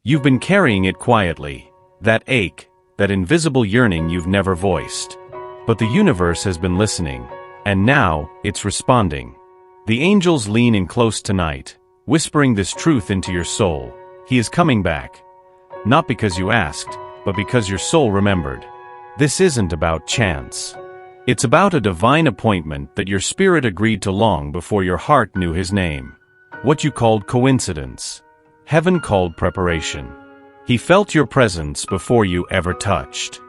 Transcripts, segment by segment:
You've been carrying it quietly, that ache, that invisible yearning you've never voiced. But the universe has been listening, and now, it's responding. The angels lean in close tonight, whispering this truth into your soul. He is coming back. Not because you asked, but because your soul remembered. This isn't about chance. It's about a divine appointment that your spirit agreed to long before your heart knew his name. What you called coincidence, heaven called preparation. He felt your presence before you ever touched.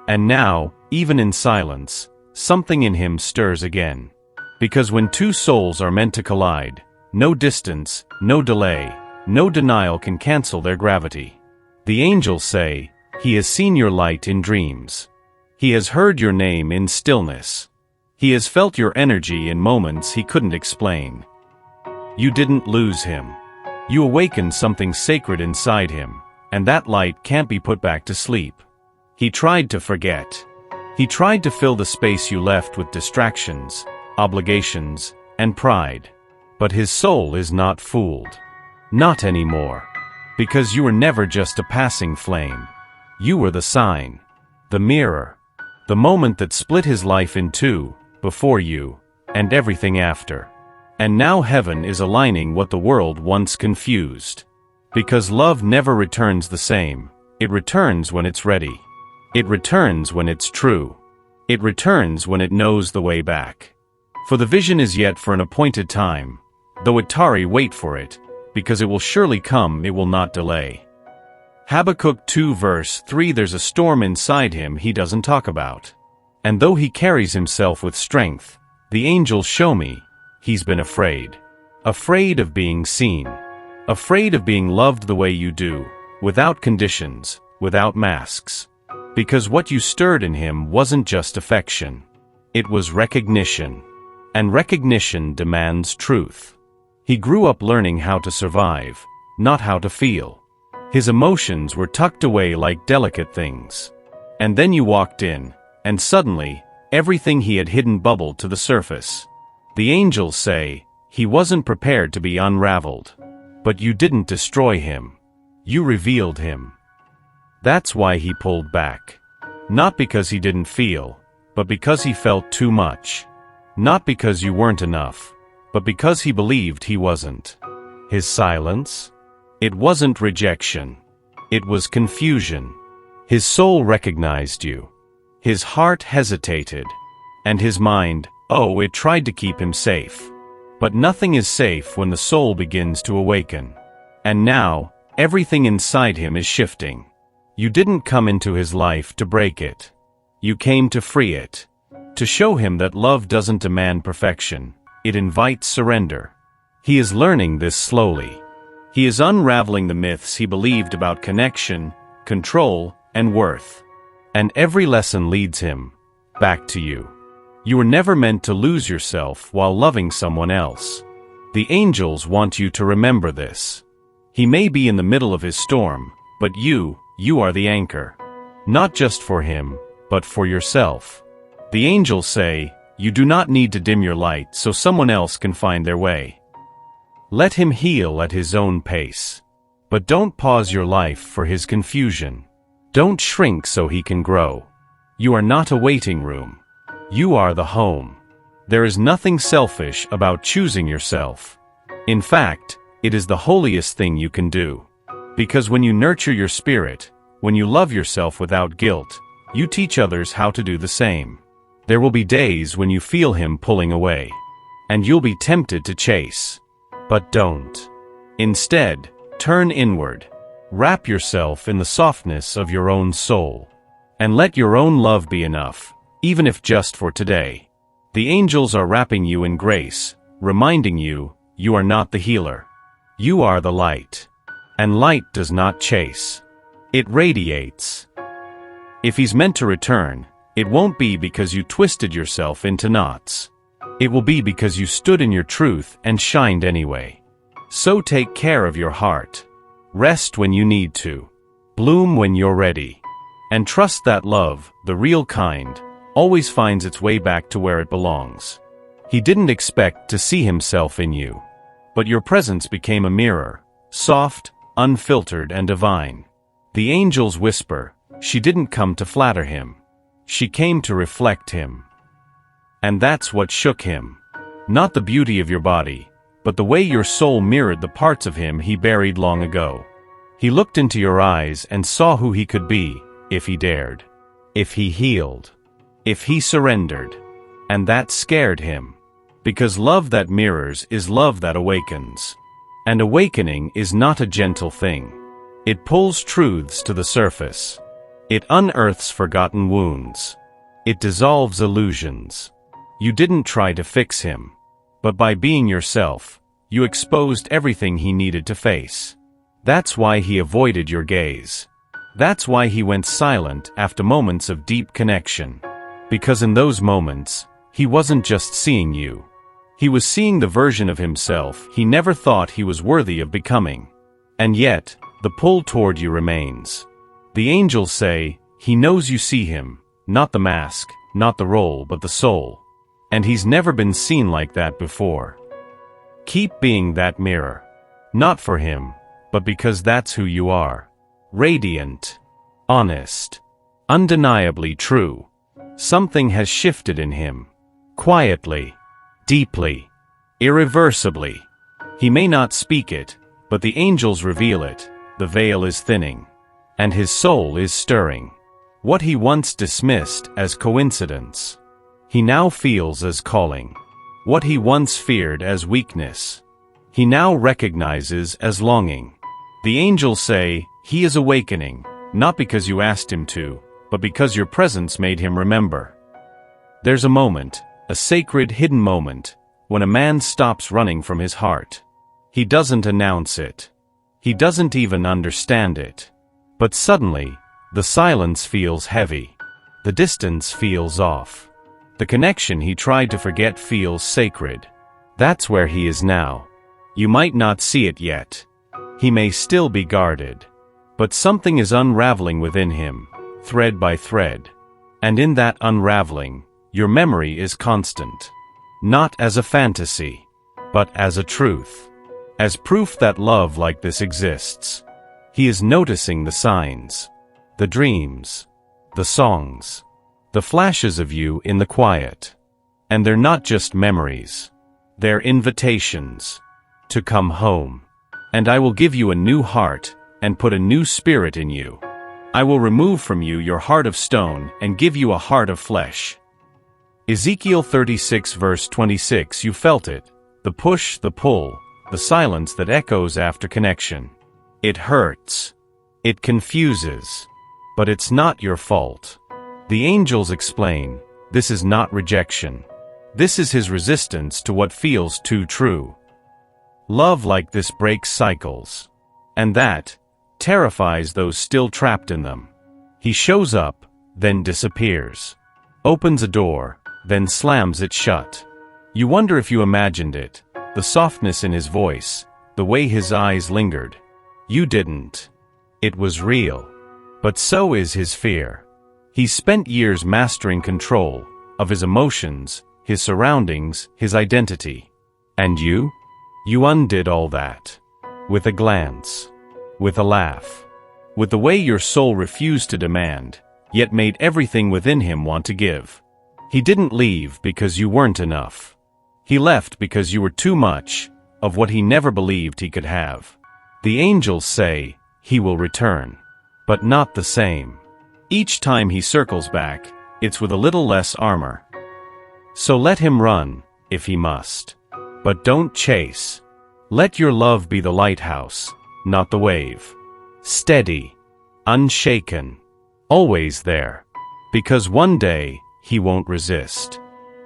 And now, even in silence, something in him stirs again. Because when two souls are meant to collide, no distance, no delay, no denial can cancel their gravity. The angels say, he has seen your light in dreams. He has heard your name in stillness. He has felt your energy in moments he couldn't explain. You didn't lose him. You awakened something sacred inside him, and that light can't be put back to sleep. He tried to forget. He tried to fill the space you left with distractions, obligations, and pride. But his soul is not fooled. Not anymore. Because you were never just a passing flame. You were the sign, the mirror, the moment that split his life in two, before you, and everything after. And now heaven is aligning what the world once confused. Because love never returns the same. It returns when it's ready. It returns when it's true. It returns when it knows the way back. For the vision is yet for an appointed time, though it tarry, wait for it, because it will surely come, it will not delay. Habakkuk 2 verse 3. There's a storm inside him he doesn't talk about. And though he carries himself with strength, the angels show me, he's been afraid. Afraid of being seen. Afraid of being loved the way you do, without conditions, without masks. Because what you stirred in him wasn't just affection. It was recognition. And recognition demands truth. He grew up learning how to survive, not how to feel. His emotions were tucked away like delicate things. And then you walked in, and suddenly, everything he had hidden bubbled to the surface. The angels say, he wasn't prepared to be unraveled. But you didn't destroy him. You revealed him. That's why he pulled back. Not because he didn't feel, but because he felt too much. Not because you weren't enough, but because he believed he wasn't. His silence? It wasn't rejection. It was confusion. His soul recognized you. His heart hesitated. And his mind, oh, it tried to keep him safe. But nothing is safe when the soul begins to awaken. And now, everything inside him is shifting. You didn't come into his life to break it. You came to free it. To show him that love doesn't demand perfection. It invites surrender. He is learning this slowly. He is unraveling the myths he believed about connection, control, and worth. And every lesson leads him back to you. You were never meant to lose yourself while loving someone else. The angels want you to remember this. He may be in the middle of his storm, but you are the anchor. Not just for him, but for yourself. The angels say, you do not need to dim your light so someone else can find their way. Let him heal at his own pace. But don't pause your life for his confusion. Don't shrink so he can grow. You are not a waiting room. You are the home. There is nothing selfish about choosing yourself. In fact, it is the holiest thing you can do. Because when you nurture your spirit, when you love yourself without guilt, you teach others how to do the same. There will be days when you feel him pulling away. And you'll be tempted to chase. But don't. Instead, turn inward. Wrap yourself in the softness of your own soul. And let your own love be enough, even if just for today. The angels are wrapping you in grace, reminding you, you are not the healer. You are the light. And light does not chase. It radiates. If he's meant to return, it won't be because you twisted yourself into knots. It will be because you stood in your truth and shined anyway. So take care of your heart. Rest when you need to. Bloom when you're ready. And trust that love, the real kind, always finds its way back to where it belongs. He didn't expect to see himself in you. But your presence became a mirror, soft, unfiltered and divine. The angels whisper, she didn't come to flatter him. She came to reflect him. And that's what shook him. Not the beauty of your body, but the way your soul mirrored the parts of him he buried long ago. He looked into your eyes and saw who he could be, if he dared. If he healed. If he surrendered. And that scared him. Because love that mirrors is love that awakens. And awakening is not a gentle thing. It pulls truths to the surface. It unearths forgotten wounds. It dissolves illusions. You didn't try to fix him. But by being yourself, you exposed everything he needed to face. That's why he avoided your gaze. That's why he went silent after moments of deep connection. Because in those moments, he wasn't just seeing you. He was seeing the version of himself he never thought he was worthy of becoming. And yet, the pull toward you remains. The angels say, he knows you see him, not the mask, not the role, but the soul. And he's never been seen like that before. Keep being that mirror. Not for him, but because that's who you are. Radiant. Honest. Undeniably true. Something has shifted in him. Quietly. Deeply. Irreversibly. He may not speak it, but the angels reveal it. The veil is thinning. And his soul is stirring. What he once dismissed as coincidence, he now feels as calling. What he once feared as weakness, he now recognizes as longing. The angels say, he is awakening, not because you asked him to, but because your presence made him remember. There's a moment, a sacred hidden moment, when a man stops running from his heart. He doesn't announce it. He doesn't even understand it. But suddenly, the silence feels heavy. The distance feels off. The connection he tried to forget feels sacred. That's where he is now. You might not see it yet. He may still be guarded. But something is unraveling within him, thread by thread. And in that unraveling, your memory is constant. Not as a fantasy, but as a truth. As proof that love like this exists. He is noticing the signs. The dreams. The songs. The flashes of you in the quiet. And they're not just memories. They're invitations. To come home. And I will give you a new heart, and put a new spirit in you. I will remove from you your heart of stone, and give you a heart of flesh. Ezekiel 36 verse 26. You felt it. The push, the pull, the silence that echoes after connection. It hurts. It confuses. But it's not your fault. The angels explain, this is not rejection. This is his resistance to what feels too true. Love like this breaks cycles. And that terrifies those still trapped in them. He shows up, then disappears. Opens a door, then slams it shut. You wonder if you imagined it, the softness in his voice, the way his eyes lingered. You didn't. It was real. But so is his fear. He's spent years mastering control of his emotions, his surroundings, his identity. And you? You undid all that. With a glance. With a laugh. With the way your soul refused to demand, yet made everything within him want to give. He didn't leave because you weren't enough. He left because you were too much of what he never believed he could have. The angels say, he will return. But not the same. Each time he circles back, it's with a little less armor. So let him run, if he must. But don't chase. Let your love be the lighthouse, not the wave. Steady. Unshaken. Always there. Because one day, he won't resist.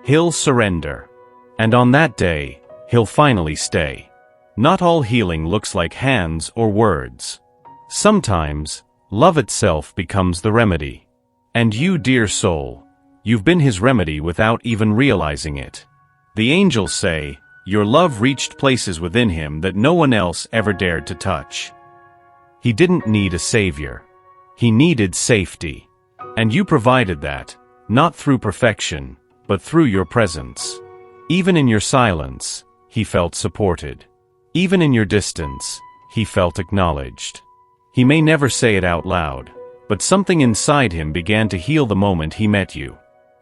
He'll surrender. And on that day, he'll finally stay. Not all healing looks like hands or words. Sometimes, love itself becomes the remedy. And you, dear soul, you've been his remedy without even realizing it. The angels say, your love reached places within him that no one else ever dared to touch. He didn't need a savior. He needed safety. And you provided that, not through perfection, but through your presence. Even in your silence, he felt supported. Even in your distance, he felt acknowledged. He may never say it out loud, but something inside him began to heal the moment he met you.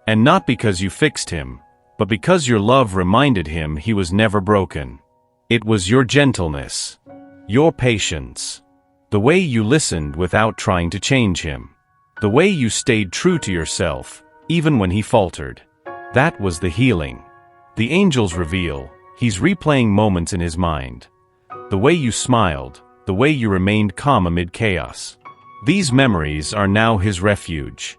And not because you fixed him, but because your love reminded him he was never broken. It was your gentleness, your patience, the way you listened without trying to change him, the way you stayed true to yourself, even when he faltered. That was the healing. The angels reveal, he's replaying moments in his mind. The way you smiled, the way you remained calm amid chaos. These memories are now his refuge.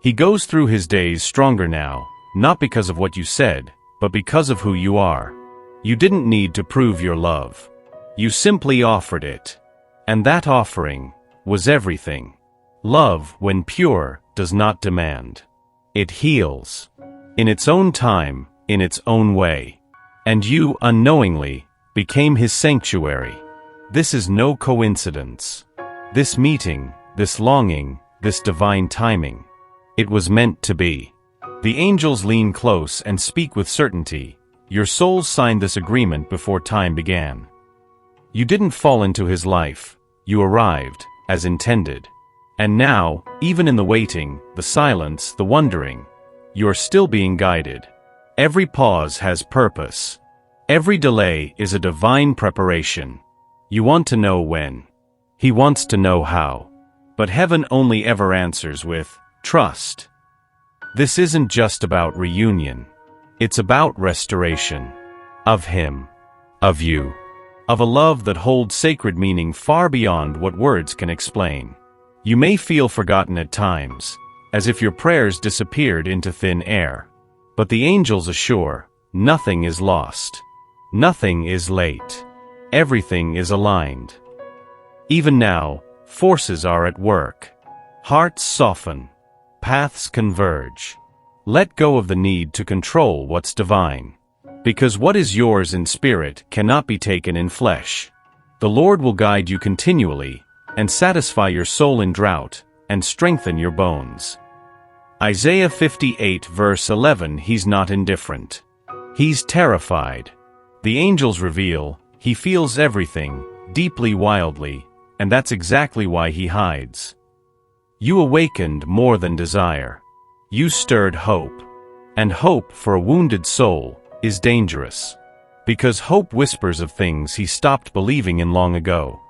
He goes through his days stronger now, not because of what you said, but because of who you are. You didn't need to prove your love. You simply offered it. And that offering was everything. Love, when pure, does not demand. It heals. In its own time, in its own way. And you, unknowingly, became his sanctuary. This is no coincidence. This meeting, this longing, this divine timing. It was meant to be. The angels lean close and speak with certainty. Your souls signed this agreement before time began. You didn't fall into his life. You arrived, as intended. And now, even in the waiting, the silence, the wondering, you're still being guided. Every pause has purpose. Every delay is a divine preparation. You want to know when. He wants to know how. But heaven only ever answers with trust. This isn't just about reunion. It's about restoration. Of him. Of you. Of a love that holds sacred meaning far beyond what words can explain. You may feel forgotten at times, as if your prayers disappeared into thin air. But the angels assure, nothing is lost. Nothing is late. Everything is aligned. Even now, forces are at work. Hearts soften. Paths converge. Let go of the need to control what's divine. Because what is yours in spirit cannot be taken in flesh. The Lord will guide you continually, and satisfy your soul in drought, and strengthen your bones. Isaiah 58 verse 11. He's not indifferent. He's terrified. The angels reveal, he feels everything, deeply, wildly, and that's exactly why he hides. You awakened more than desire. You stirred hope. And hope for a wounded soul is dangerous. Because hope whispers of things he stopped believing in long ago.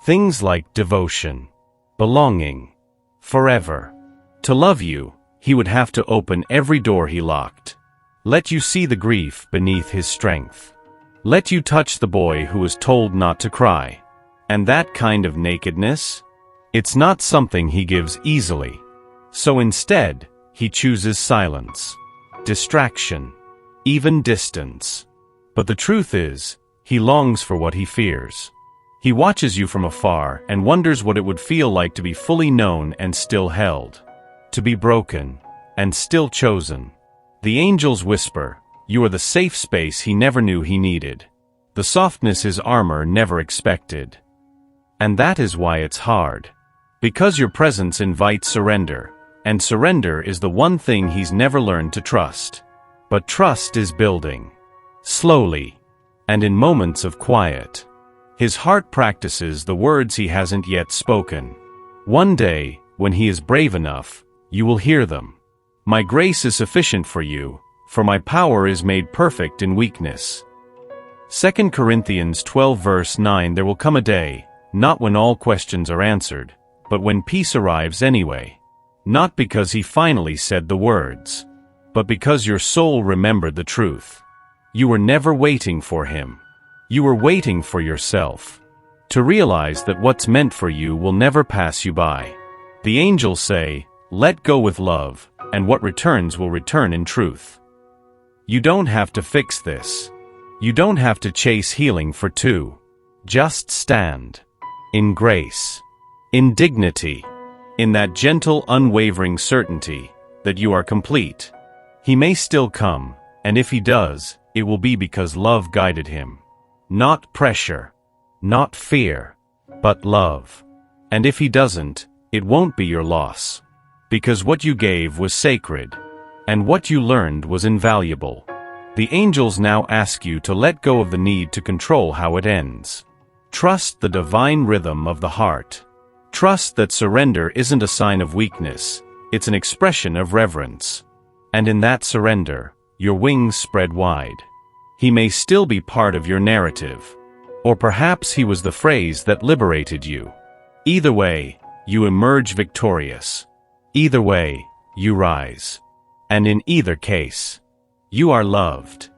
Things like devotion, belonging, forever. To love you, he would have to open every door he locked. Let you see the grief beneath his strength. Let you touch the boy who was told not to cry. And that kind of nakedness? It's not something he gives easily. So instead, he chooses silence, distraction, even distance. But the truth is, he longs for what he fears. He watches you from afar and wonders what it would feel like to be fully known and still held. To be broken and still chosen. The angels whisper, you are the safe space he never knew he needed. The softness his armor never expected. And that is why it's hard. Because your presence invites surrender, and surrender is the one thing he's never learned to trust. But trust is building. Slowly. And in moments of quiet. His heart practices the words he hasn't yet spoken. One day, when he is brave enough, you will hear them. My grace is sufficient for you, for my power is made perfect in weakness. 2 Corinthians 12 verse 9. There will come a day, not when all questions are answered, but when peace arrives anyway. Not because he finally said the words, but because your soul remembered the truth. You were never waiting for him. You were waiting for yourself. To realize that what's meant for you will never pass you by. The angels say, let go with love, and what returns will return in truth. You don't have to fix this. You don't have to chase healing for two. Just stand. In grace. In dignity. In that gentle, unwavering certainty that you are complete. He may still come, and if he does, it will be because love guided him. Not pressure. Not fear. But love. And if he doesn't, it won't be your loss. Because what you gave was sacred. And what you learned was invaluable. The angels now ask you to let go of the need to control how it ends. Trust the divine rhythm of the heart. Trust that surrender isn't a sign of weakness, it's an expression of reverence. And in that surrender, your wings spread wide. He may still be part of your narrative. Or perhaps he was the phrase that liberated you. Either way, you emerge victorious. Either way, you rise. And in either case, you are loved.